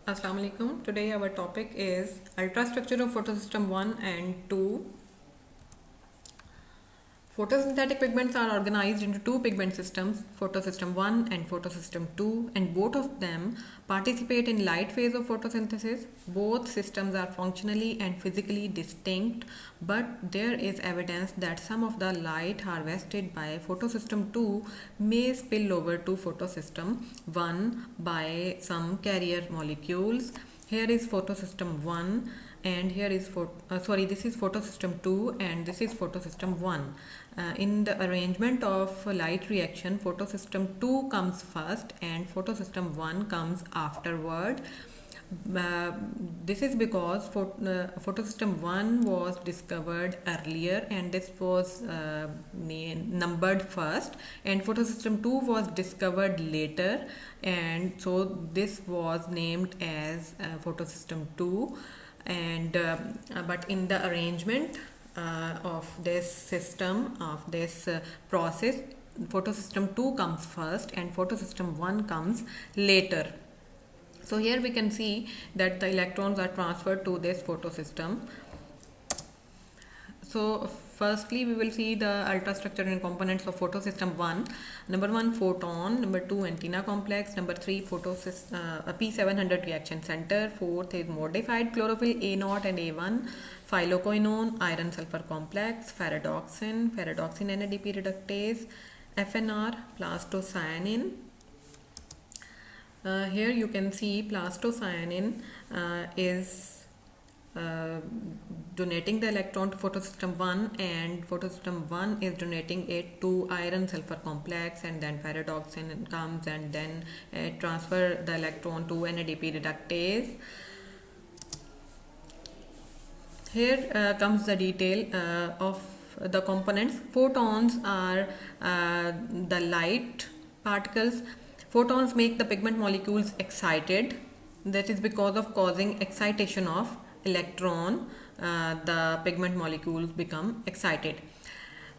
Assalamu alaikum. Today our topic is ultrastructure of photosystem 1 and 2. Photosynthetic pigments are organized into two pigment systems, photosystem 1 and photosystem 2, and both of them participate in light phase of photosynthesis. Both systems are functionally and physically distinct, but there is evidence that some of the light harvested by photosystem 2 may spill over to photosystem 1 by some carrier molecules. Here is photosystem 1 and here is this is photosystem 2 and this is photosystem 1. In the arrangement of light reaction, photosystem 2 comes first and photosystem 1 comes afterward. This is because photosystem 1 was discovered earlier and this was numbered first, and photosystem 2 was discovered later, and so this was named as photosystem 2. And but in the arrangement of this system, of this process, photosystem 2 comes first and photosystem 1 comes later. So here we can see that the electrons are transferred to this photosystem. So firstly we will see the ultrastructure and components of photosystem 1. Number 1, photon. Number 2, antenna complex. Number 3, P700 reaction center. Fourth is modified chlorophyll A0 and A1, phyloquinone, iron sulfur complex, ferredoxin, NADP reductase, FNR, plastocyanin. Here you can see plastocyanin is donating the electron to photosystem 1, and photosystem 1 is donating it to iron sulfur complex, and then ferredoxin comes and then transfer the electron to NADP reductase. Here comes the detail of the components. Photons are the light particles. Photons make the pigment molecules excited. That is because of causing excitation of electron, the pigment molecules become excited.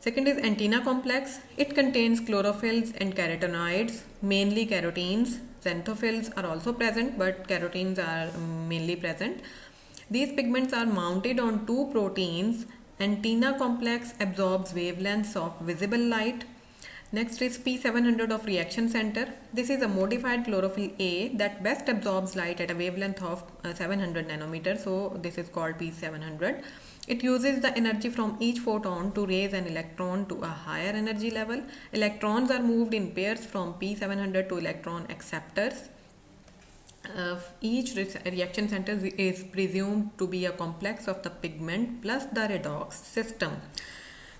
Second is antenna complex. It contains chlorophylls and carotenoids, mainly carotenes. Xanthophylls are also present, but carotenes are mainly present. These pigments are mounted on two proteins. Antenna complex absorbs wavelengths of visible light. Next is P700 of reaction center. This is a modified chlorophyll A that best absorbs light at a wavelength of 700 nanometers. So this is called P700. It uses the energy from each photon to raise an electron to a higher energy level. Electrons are moved in pairs from P700 to electron acceptors. Each reaction center is presumed to be a complex of the pigment plus the redox system.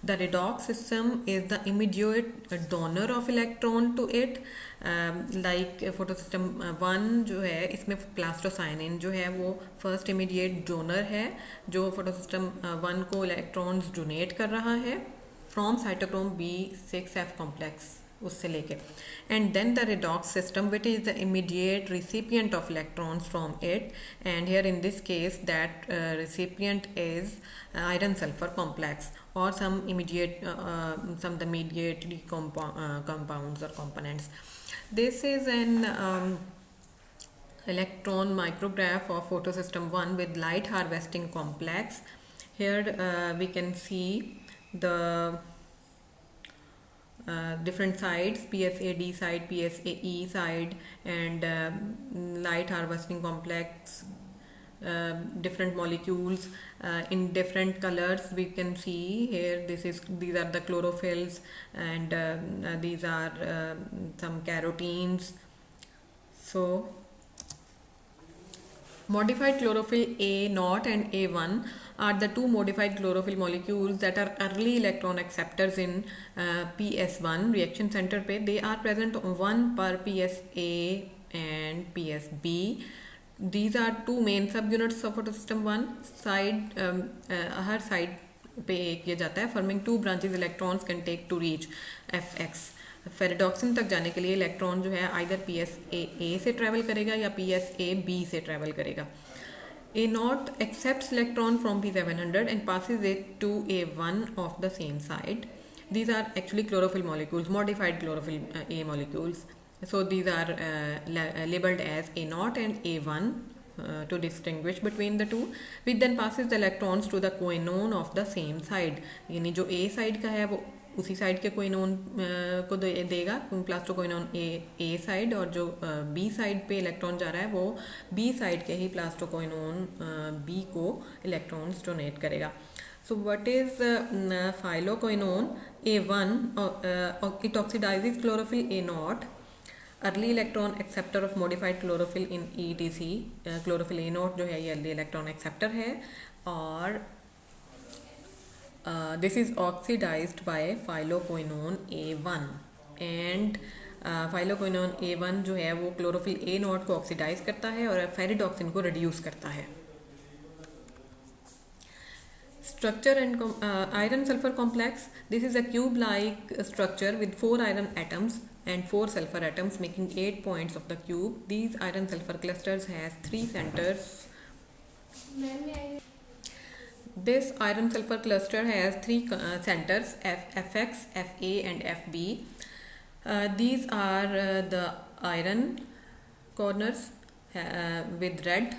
The redox system is the immediate donor of electron to it. Like photosystem 1 जो है, इसमें plastocyanin जो है वो first immediate donor है जो photosystem 1 को electrons donate कर रहा है from cytochrome B6F complex उससे लेके, and then the redox system which is the immediate recipient of electrons from it, and here in this case that recipient is iron sulfur complex or some immediate some the mediately compounds or components. This is an electron micrograph of photosystem 1 with light harvesting complex. Here we can see the different sides, PSAD side, PSAE side, and light harvesting complex, different molecules in different colors. We can see here these are the chlorophylls, and these are some carotenes. So modified chlorophyll A0 and A1 are the two modified chlorophyll molecules that are early electron acceptors in PS1 reaction center पे. They are present on 1 per PSA and PSB. These are two main subunits of photosystem 1. Side her side पे एक ये जाता है, forming two branches electrons can take to reach FX. Ferredoxin तक जाने के लिए इलेक्ट्रॉन जो है आइदर PSA से ट्रेवल करेगा या PSAB से ट्रेवल करेगा. A0 accepts electron from P700 and passes it to A1 of the same side. These are actually chlorophyll molecules, modified chlorophyll A molecules. So these are labeled as A0 and A1. to distinguish between the two, which then passes the electrons to the quinone of the same side. यानी जो A side का है वो उसी side के quinone को देगा, plastoquinone ए side, और जो बी साइड पे इलेक्ट्रॉन जा रहा है वो बी साइड के ही प्लास्टोक्विनोन बी को इलेक्ट्रॉन्स डोनेट करेगा. So what is phyloquinone A1? It oxidizes chlorophyll A0. Early electron acceptor of modified chlorophyll in ETC. Chlorophyll A0 जो है ये early electron acceptor है, और this is oxidized by phyloquinone A1, and phyloquinone A1 जो है वो chlorophyll A0 को oxidise करता है और फेरिडॉक्सिन को रिड्यूस करता है. Structure and iron sulfur complex. This is a cube like structure with 4 iron atoms and 4 sulfur atoms, making 8 points of the cube. These iron sulfur clusters has 3 centers. This iron sulfur cluster has 3 centers, Fx, Fa and Fb. These are the iron corners with red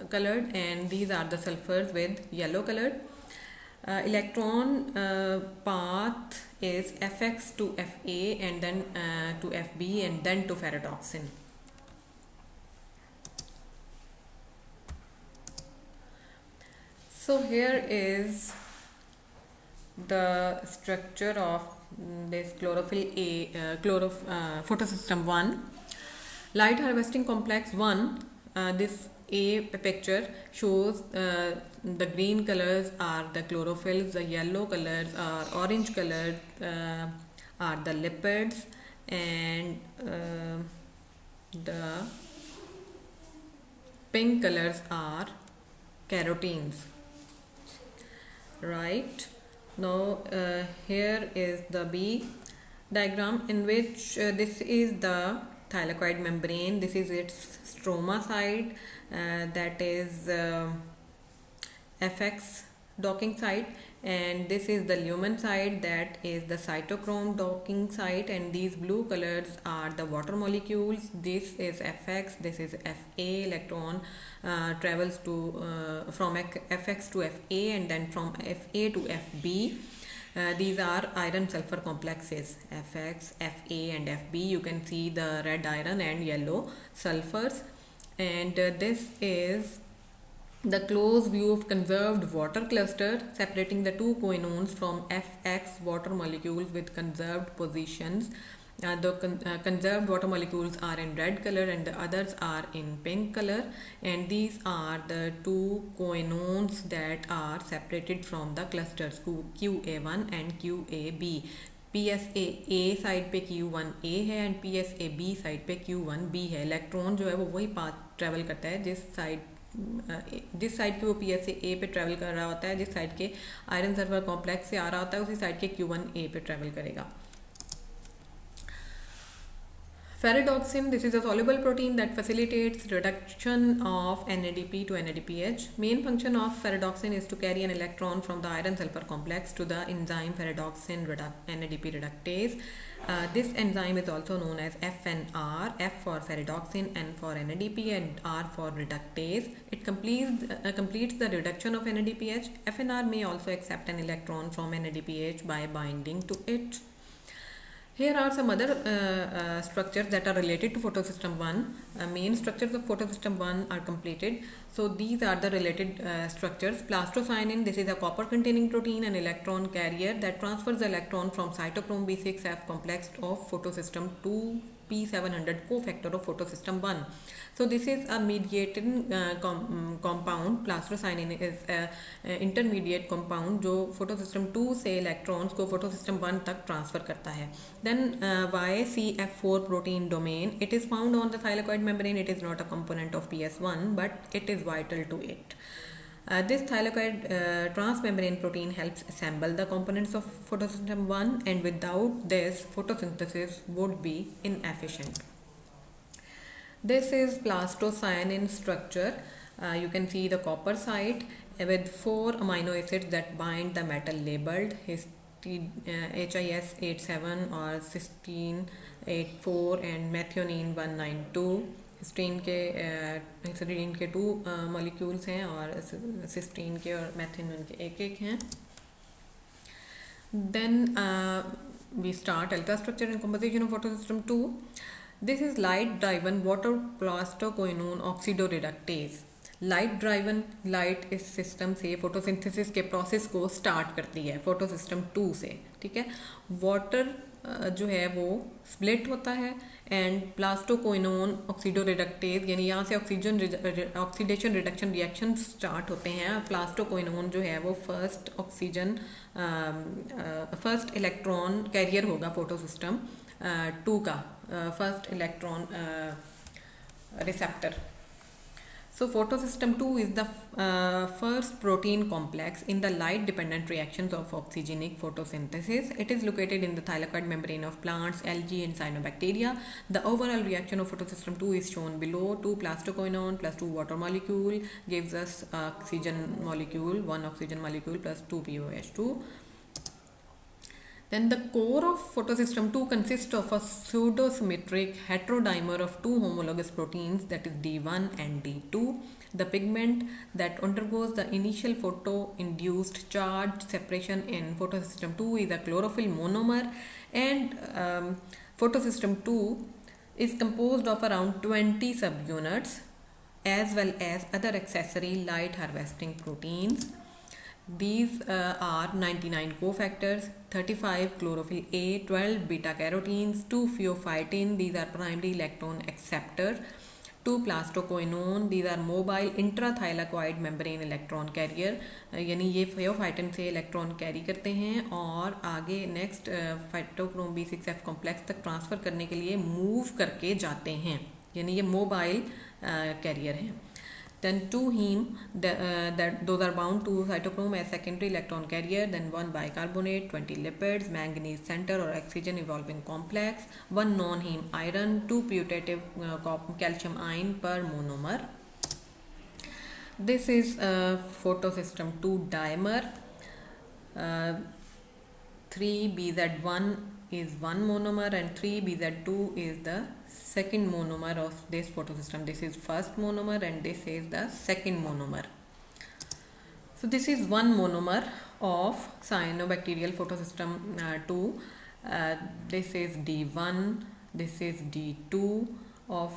colored, and these are the sulfurs with yellow colored. Electron path is Fx to Fa and then to Fb and then to ferredoxin. So here is the structure of this chlorophyll photosystem 1. Light harvesting complex 1. This A picture shows the green colors are the chlorophylls, the yellow colors are orange colors are the lipids, and the pink colors are carotenes. Right, now here is the B diagram, in which this is the thylakoid membrane. This is its stroma side, that is Fx docking site, and this is the lumen side, that is the cytochrome docking site, and these blue colors are the water molecules. This is Fx, this is Fa. Electron travels to from Fx to Fa and then from Fa to Fb. These are iron sulfur complexes, Fx, Fa and Fb. You can see the red iron and yellow sulfurs, and this is the close view of conserved water cluster separating the two quinones from Fx water molecules with conserved positions. The conserved water molecules are in red color and the others are in pink color, and these are the two quinones that are separated from the clusters QA1 and QAB. PSA A side पे Q1A है and PSA B side पे Q1B है. Electron जो है वो वही path travel करता है जिस साइड के वो PSA A पे ट्रेवल कर रहा होता है, जिस साइड के आयरन सल्फर कॉम्प्लेक्स से आ रहा होता है उसी साइड के Q1A पे ट्रेवल करेगा. Ferredoxin, this is a soluble protein that facilitates reduction of NADP to NADPH. Main function of ferredoxin is to carry an electron from the iron sulfur complex to the enzyme ferredoxin NADP reductase. This enzyme is also known as FNR, F for ferredoxin, N for NADP and R for reductase. It completes the reduction of NADPH. FNR may also accept an electron from NADPH by binding to it. Here are some other structures that are related to photosystem 1. Main structures of photosystem 1 are completed. So these are the related structures. Plastocyanin, this is a copper containing protein and electron carrier that transfers the electron from cytochrome B6F complex of photosystem 2 P700 cofactor of photosystem 1. So this is a mediating compound. Plastocyanin is a intermediate compound जो photosystem 2 से electrons को photosystem 1 तक transfer करता है. Then YCF4 protein domain. It is found on the thylakoid membrane. It is not a component of PS1, but it is vital to it. This thylakoid transmembrane protein helps assemble the components of photosystem 1, and without this, photosynthesis would be inefficient. This is plastocyanin structure. You can see the copper site with 4 amino acids that bind the metal labeled HIS87 or cysteine 84 and methionine 192. हिस्टीन के histidine के 2 molecules हैं और cysteine के और मैथिन के एक हैं. Then we start ultrastructure and composition of photosystem 2. This is light driven water plastoquinone oxidoreductase. Light driven light इस सिस्टम से फोटोसिंथेसिस के प्रोसेस को स्टार्ट करती है फोटोसिस्टम 2 से. ठीक है. वाटर जो है वो स्प्लिट होता है एंड प्लास्टोक्विनोन ऑक्सीडोरेडक्टेज यानी यहाँ से ऑक्सीडेशन रिडक्शन रिएक्शन स्टार्ट होते हैं. प्लास्टोक्विनोन जो है वो फर्स्ट इलेक्ट्रॉन कैरियर होगा फोटोसिस्टम 2 का, first electron receptor. So photosystem 2 is the first protein complex in the light dependent reactions of oxygenic photosynthesis. It is located in the thylakoid membrane of plants, algae and cyanobacteria. The overall reaction of photosystem 2 is shown below. 2 plastoquinone plus 2 water molecule gives us oxygen molecule, 1 oxygen molecule plus 2 POH2. Then the core of photosystem 2 consists of a pseudosymmetric heterodimer of 2 homologous proteins, that is D1 and D2. The pigment that undergoes the initial photo-induced charge separation in photosystem 2 is a chlorophyll monomer, and photosystem 2 is composed of around 20 subunits as well as other accessory light harvesting proteins. These are 99 cofactors, 35 chlorophyll A, 12 beta carotenes, 2 pheophytin, these are primary electron acceptor, 2 plastoquinone, these are mobile intrathylakoid membrane electron carrier, यानी ये pheophytin से electron carry करते हैं और आगे next phytochrome B6F complex तक transfer करने के लिए मूव करके जाते हैं, यानी ये मोबाइल कैरियर हैं. Then 2 heme that those are bound to cytochrome as secondary electron carrier. Then 1 bicarbonate, 20 lipids, manganese center or oxygen evolving complex, 1 non-heme iron, 2 putative calcium ion per monomer. This is photosystem 2 dimer. 3BZ1 is one monomer and 3BZ2 is the second monomer of this photosystem. This is first monomer and this is the second monomer. So this is one monomer of cyanobacterial photosystem 2. This is D1, this is D2 of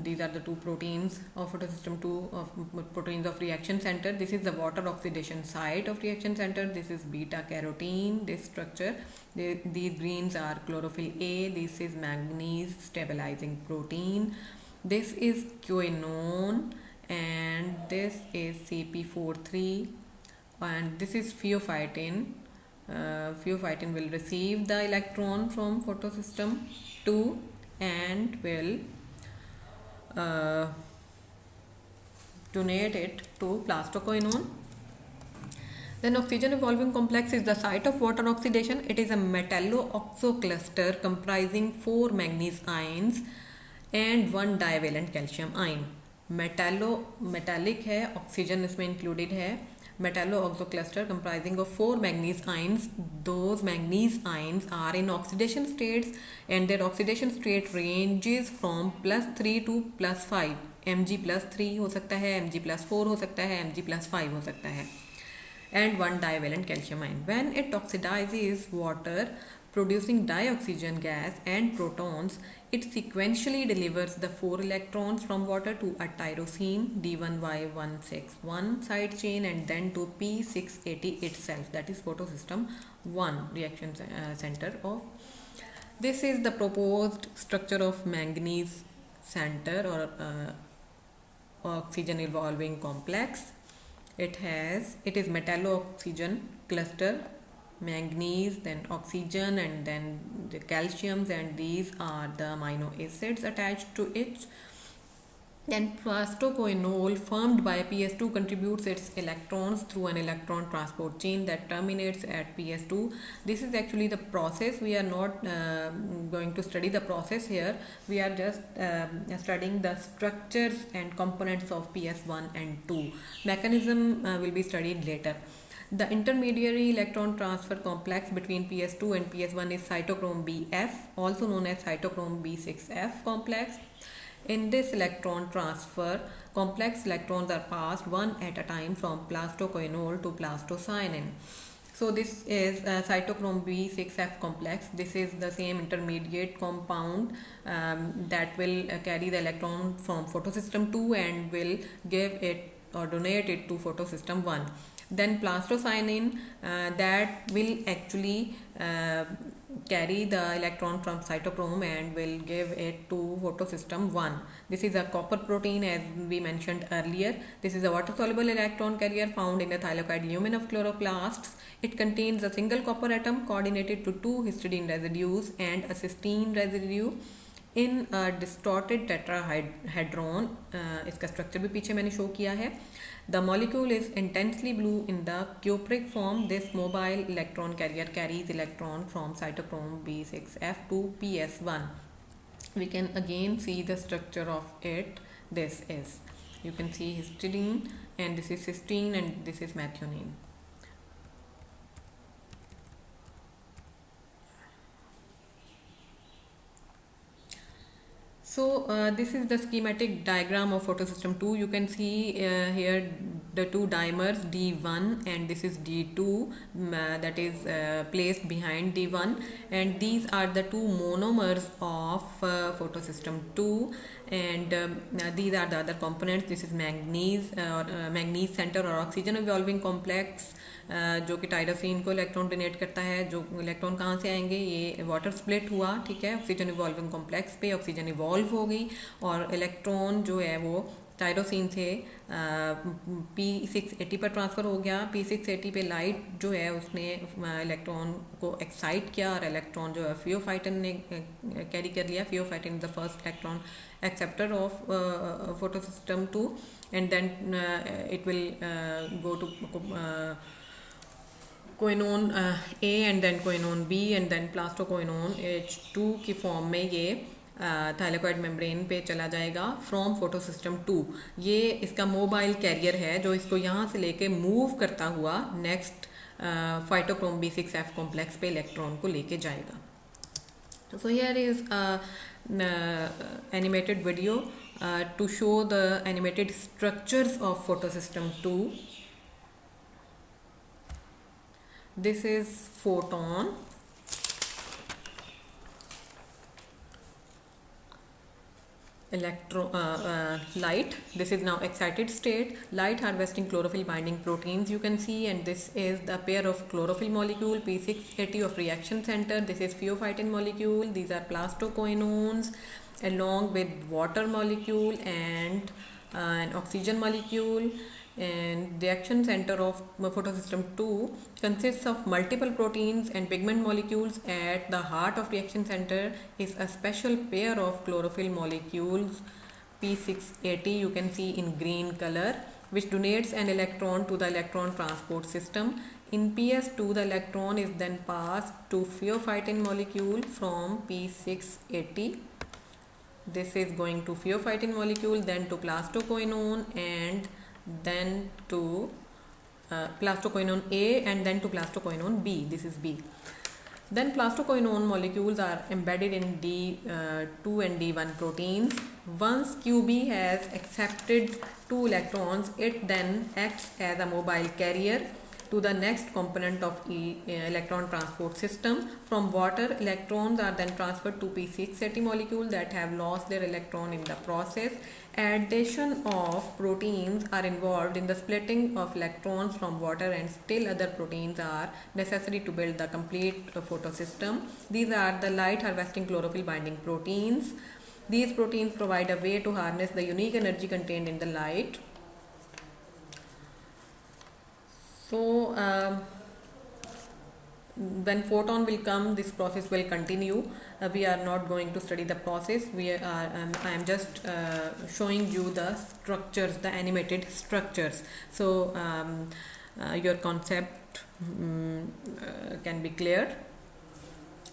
these are the 2 proteins of photosystem 2 of proteins of reaction center. This is the water oxidation site of reaction center. This is beta carotene, this structure. These greens are chlorophyll A, this is manganese stabilizing protein, this is quinone and this is CP43 and this is pheophytin. Pheophytin will receive the electron from photosystem 2 and will donate it to plastoquinone. Then oxygen evolving complex is the site of water oxidation. It is a metallo-oxo cluster comprising 4 manganese ions and 1 divalent calcium ion. Metallic है, oxygen इसमें included है. Metallo-oxo cluster comprising of 4 manganese ions. Those manganese ions are in oxidation states and their oxidation state ranges from +3 to +5. Mg+3 हो सकता है, Mg+4 हो सकता है, Mg+5 हो सकता है. And 1 divalent calcium ion. When it oxidizes water producing dioxygen gas and protons, it sequentially delivers the 4 electrons from water to a tyrosine D1Y161 side chain and then to P680 itself, that is photosystem 1 reaction center of. This is the proposed structure of manganese center or oxygen evolving complex. It is metallo-oxygen cluster, manganese, then oxygen and then the calciums, and these are the amino acids attached to it. Then plastoquinone formed by PS2 contributes its electrons through an electron transport chain that terminates at PS2. This is actually the process. We are not going to study the process here. We are just studying the structures and components of PS1 and 2. Mechanism will be studied later. The intermediary electron transfer complex between PS2 and PS1 is cytochrome Bf, also known as cytochrome B6F complex. In this electron transfer, complex electrons are passed one at a time from plastoquinol to plastocyanin. So this is cytochrome B6F complex. This is the same intermediate compound that will carry the electron from photosystem 2 and will give it or donate it to photosystem 1. Then plastocyanin that will actually carry the electron from cytochrome and will give it to photosystem 1. This is a copper protein, as we mentioned earlier. This is a water soluble electron carrier found in the thylakoid lumen of chloroplasts. It contains a single copper atom coordinated to 2 histidine residues and a cysteine residue in a distorted tetrahedron. इसका structure भी पीछे मैंने show किया है. The molecule is intensely blue in the cupric form. This mobile electron carrier carries electron from cytochrome B6F to PS1. We can again see the structure of it. This is, you can see histidine, and this is cysteine, and this is methionine. So this is the schematic diagram of photosystem 2. You can see here the two dimers D1 and this is D2 that is placed behind D1, and these are the two monomers of photosystem 2, and these are the other components. This is manganese manganese center or oxygen evolving complex जो कि tyrosine को electron donate करता है. जो electron कहाँ से आएंगे, ये वाटर स्प्लिट हुआ, ठीक है, ऑक्सीजन इवॉल्विंग कॉम्प्लेक्स पे ऑक्सीजन इवॉल्व हो गई और इलेक्ट्रॉन जो है वो टायरोसिन से P680 पर ट्रांसफ़र हो गया. P680 पे लाइट जो है उसने इलेक्ट्रॉन को एक्साइट किया और इलेक्ट्रॉन जो है फियोफाइटिन ने कैरी कर लिया. Pheophytin is the first electron acceptor of photosystem 2, and then it will go to कोइनोन A and then कोइनोन B and then प्लास्टोकोइनोन H2 की फॉर्म में ये थाइलेकोइड मेम्ब्रेन पे चला जाएगा फ्रॉम फोटोसिस्टम 2. ये इसका मोबाइल कैरियर है जो इसको यहाँ से लेके मूव करता हुआ नेक्स्ट फाइटोक्रोम B6F कॉम्प्लेक्स पे इलेक्ट्रॉन को लेके जाएगा. So here is animated video to show the animated structures of photosystem 2. This is photon, light. This is now excited state, light harvesting chlorophyll binding proteins you can see, and this is the pair of chlorophyll molecule P680 of reaction center. This is pheophytin molecule. These are plastoquinones along with water molecule and an oxygen molecule. And reaction center of photosystem 2 consists of multiple proteins and pigment molecules. At the heart of reaction center is a special pair of chlorophyll molecules P680, you can see in green color, which donates an electron to the electron transport system. In PS2, the electron is then passed to pheophytin molecule from P680. This is going to pheophytin molecule, then to plastoquinone, and then to plastoquinone A, and then to plastoquinone B. This is B. Then plastoquinone molecules are embedded in D2 and D1 proteins. Once QB has accepted 2 electrons, it then acts as a mobile carrier to the next component of electron transport system. From water, electrons are then transferred to P680 molecule that have lost their electron in the process. Addition of proteins are involved in the splitting of electrons from water, and still other proteins are necessary to build the complete photosystem. These are the light harvesting chlorophyll binding proteins. These proteins provide a way to harness the unique energy contained in the light. So when photon will come, this process will continue. We are not going to study the process. I am just showing you the structures, the animated structures. So your concept can be clear.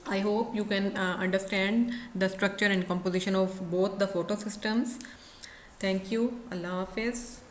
I hope you can understand the structure and composition of both the photosystems. Thank you. Allah Hafiz.